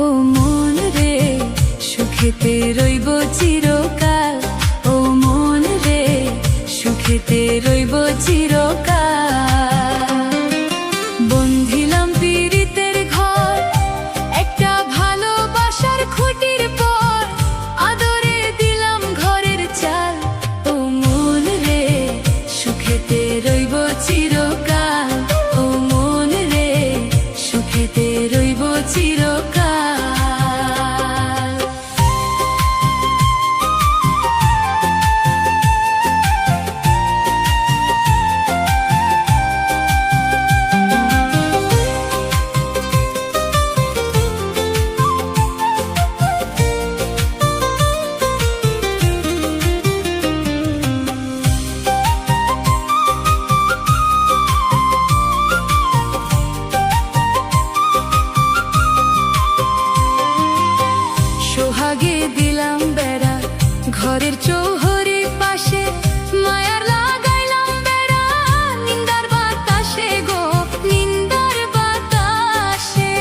ও মন রে সুখেতে রইব চিরকাল, ও মন রে সুখেতে রইব চিরকাল। বন্ধিলাম পীড়িতের ঘর একটা ভালোবাসার খুঁটির পর, আদরে দিলাম ঘরের চাল, ও মন রে সুখেতে রইব চিরকাল, ও মন রে সুখেতে রইব চিরকাল। সোহাগে দিলাম বেড়া ঘরের চৌহরি পাশে, মায়ার লাগাইলাম বেড়া নিন্দার বাতাসে গো, নিন্দার বাতাসে।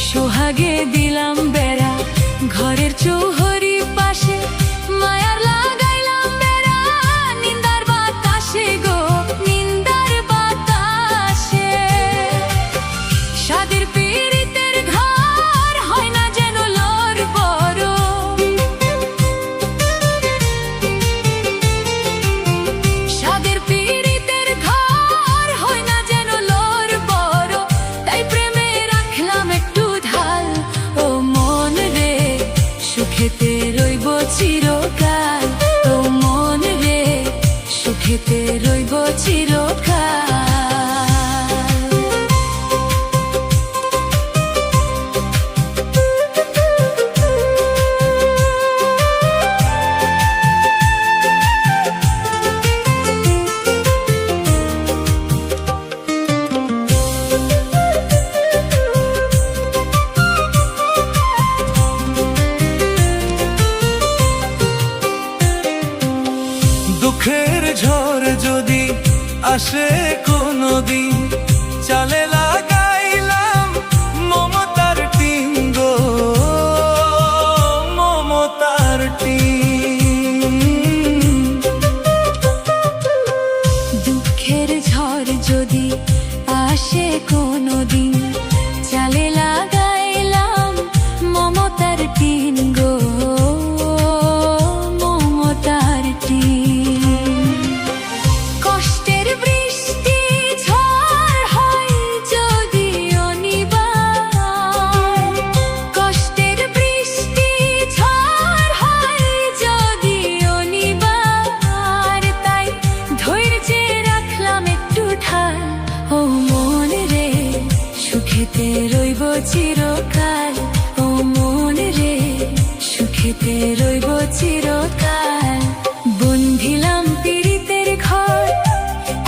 সোহাগে দিলাম বেড়া ঘরের চৌহরি পাশে, মায়ার লাগাইলাম বেড়া নিন্দার বাতাসে গো, নিন্দার বাতাসে। সাদের পীড়িতের ঘর হয় না যেন লোর বড়, সাদের পীড়িতের ঘর হয় না যেন লোর বড়, তাই প্রেমে রাখলাম একটু ঢাল, ও মন রে সুখেতে রইব চিরকাল, ও মন রে সুখেতে রইব চিরকাল। দুঃখের ঝড় যদি আসে কোনদিন, চালে লাগাইলাম মমতার টিন গো, মমতার টিন। দুঃখের ঝড় যদি আসে কোনদিন, চালে লাগাইলাম মমতার টিন গো, মমতার টিন। কষ্টের বৃষ্টি ঝড় হয় যদি অনিবার, কষ্টের বৃষ্টি ঝড় হয় যদি অনিবার, তাই ধৈর্যে রাখলাম একটু ঠাল, ও মন রে সুখেতে রইব চিরকাল, ও মন রে সুখেতে রইব চিরকাল। বন্ধিলাম পীড়িতের ঘর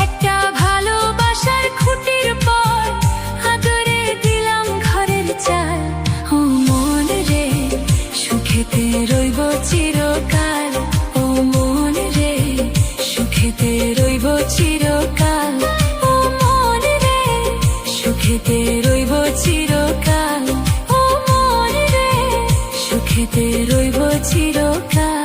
একটা ভালোবাসার খুঁটির পর, আদরে দিলাম ঘরের চাল, ও মন রে সুখেতে রইব চিরকাল, ও মন রে সুখেতে রইব চিরকাল, ও মন রে সুখেতে রইব চিরকাল, ও মন রে সুখেতে রইব চিরকাল।